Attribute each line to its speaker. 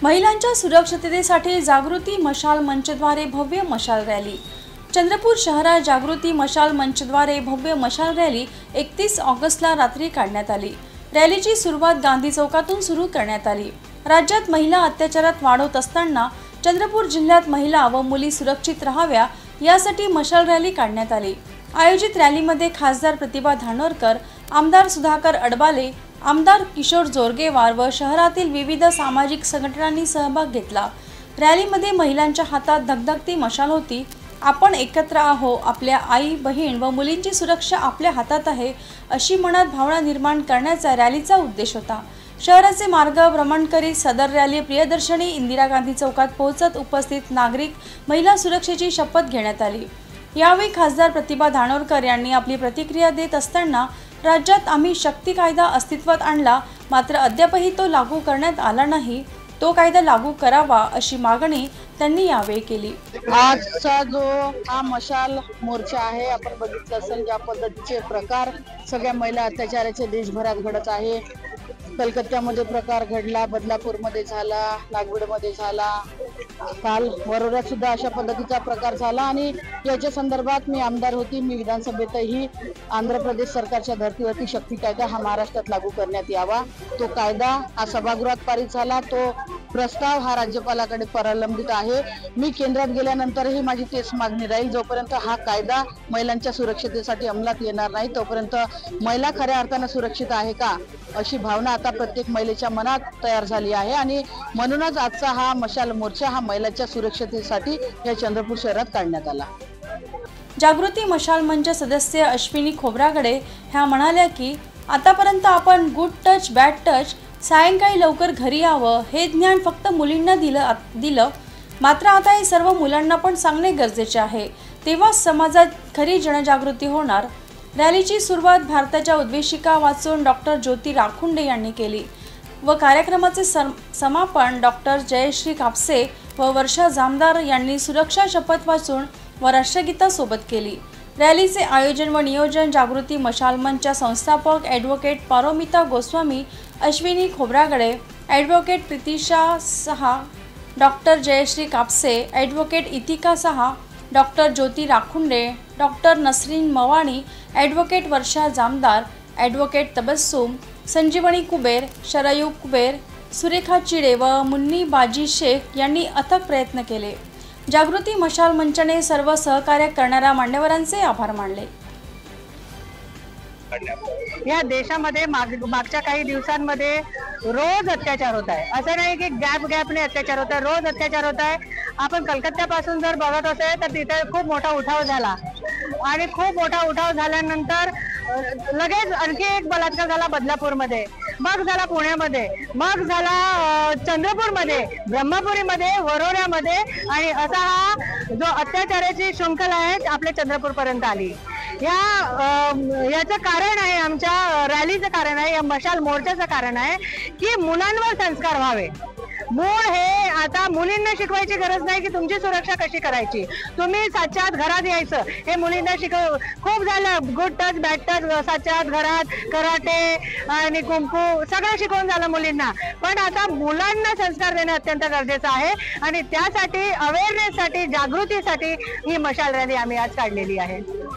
Speaker 1: महिलांच्या सुरक्षिततेसाठी जागृती मशाल मंचद्वारे भव्य मशाल रॅली। चंद्रपूर शहरात जागृती मशाल मंचद्वारे भव्य मशाल रॅली 31 ऑगस्टला रात्री काढण्यात आली। रॅलीची सुरुवात गांधी चौकातून सुरू करण्यात आली। राज्यात महिला अत्याचारात वाढ होत असताना चंद्रपूर जिल्ह्यात महिला व मुली सुरक्षित राहाव्या यासाठी मशाल रॅली काढण्यात आली। आयोजित रॅलीमध्ये खासदार प्रतिभा धानोरकर, आमदार सुधाकर अडबाले, आमदार किशोर जोरगेवार व शहरातील विविध सामाजिक संघटनांनी सहभाग घेतला। रॅलीमध्ये महिलांच्या हातात धगधगती मशाल होती। आपण एकत्र आहो, आपल्या आई, बहीण व मुलींची सुरक्षा आपल्या हातात आहे, अशी मनात भावना निर्माण करण्याचा रॅलीचा उद्देश होता। शहराचे मार्ग भ्रमण करीत सदर रॅली प्रियदर्शनी इंदिरा गांधी चौकात पोहोचत उपस्थित नागरिक महिला सुरक्षेची शपथ घेण्यात आली। यावेळी खासदार प्रतिभा धानोरकर यांनी आपली प्रतिक्रिया देत असताना राज्यात आम्ही शक्ती कायदा अस्तित्वात आणला, मात्र अद्यापही तो लागू करण्यात आला नाही। तो कायदा लागू करावा अशी मागणी त्यांनी यावेळी केली।
Speaker 2: आजचा जो हा मशाल मोर्चा आहे, आपण बघितलं असेल ज्या पद्धतीचे प्रकार सगळ्या महिला अत्याचाराचे देशभरात घडत आहे। कलकत्त्यामध्ये प्रकार घडला, बदलापूरमध्ये झाला, नागपूरमध्ये झाला, काल वरोऱ्यात सुद्धा अशा पद्धतीचा प्रकार झाला। आणि याच्या संदर्भात मी आमदार होती, मी विधानसभेतही आंध्र प्रदेश सरकारच्या धर्तीवरती शक्ती कायदा हा महाराष्ट्रात लागू करण्यात यावा, तो कायदा हा सभागृहात पारित झाला, तो प्रस्ताव हा राज्यपालाकडे प्रलंबित आहे। मी केंद्रात गेल्यानंतरही माझी तेच मागणी राहील, जोपर्यंत हा कायदा महिलांच्या सुरक्षिततेसाठी अंमलात येणार नाही तोपर्यंत महिला खऱ्या अर्थाने सुरक्षित आहे का अशी भावना आता प्रत्येक महिलेच्या मनात तयार झाली आहे। आणि म्हणूनच आजचा हा मशाल मोर्चा हा महिलांच्या सुरक्षिततेसाठी या चंद्रपूर शहरात काढण्यात आला।
Speaker 1: जागृती मशाल मंच सदस्य अश्विनी खोब्रागडे ह्या म्हणाल्या की आतापर्यंत आपण गुड टच बॅड टच, सायंकाळी लवकर घरी यावं हे ज्ञान फक्त मुलींना दिलं, मात्र आता हे सर्व मुलांना पण सांगणे गरजेचे आहे, तेव्हा समाजात खरी जनजागृती होणार। रॅलीची सुरुवात भारताच्या उद्देशिका वाचून डॉक्टर ज्योती राखुंडे यांनी केली व कार्यक्रमाचे समापन डॉक्टर जयश्री कापसे व वर्षा जामदार यांनी सुरक्षा शपथ वाचून व राष्ट्रगीतासोबत केली। रॅलीचे आयोजन व नियोजन जागृती मशाल मंचच्या संस्थापक ॲडव्होकेट पारोमिता गोस्वामी, अश्विनी खोब्रागडे, ॲडव्होकेट प्रीतिशा सहा, डॉक्टर जयश्री कापसे, ॲडव्होकेट इतिका सहा, डॉक्टर ज्योती राखुंडे, डॉक्टर नसरीन मवानी, ॲडव्होकेट वर्षा जामदार, ॲडव्होकेट तबस्सुम, संजीवनी कुबेर, शरयू कुबेर, सुरेखा चिडे व मुन्नी बाजी शेख यांनी अथक प्रयत्न केले। जागृती मशाल मंचने सर्व सहकार्य करणाऱ्या मान्यवरांचे आभार मानले।
Speaker 2: या देशामध्ये मागच्या काही दिवसांमध्ये रोज अत्याचार होत आहे, असं नाही की गॅपने अत्याचार होत आहे, रोज अत्याचार होत आहे। आपण कलकत्त्यापासून जर बघत असेल तर तिथे खूप मोठा उठाव झाला आणि खूप मोठा उठाव झाल्यानंतर लगेच आणखी एक बलात्कार झाला बदलापूरमध्ये, मग झाला पुण्यामध्ये, मग झाला चंद्रपूरमध्ये, ब्रह्मपुरीमध्ये, वरोऱ्यामध्ये, आणि असा हा जो अत्याचाराची शृंखला आहे आपल्या चंद्रपूरपर्यंत आली। याचं कारण आहे, आमच्या रॅलीचं कारण आहे, या मशाल मोर्चाचं कारण आहे की मुलांवर संस्कार व्हावे। मूळ हे आता मुलींना शिकवायची गरज नाही की तुमची सुरक्षा कशी करायची, तुम्ही सातच्या आत घरात यायचं हे मुलींना खूप झालं। गुड टच बॅड टच, सातच्या आत घरात, कराटे आणि कुंफू सगळं शिकवून झालं मुलींना, पण आता मुलांना संस्कार देणं अत्यंत गरजेचं आहे। आणि त्यासाठी अवेअरनेससाठी, जागृतीसाठी ही मशाल रॅली आम्ही आज काढलेली आहे।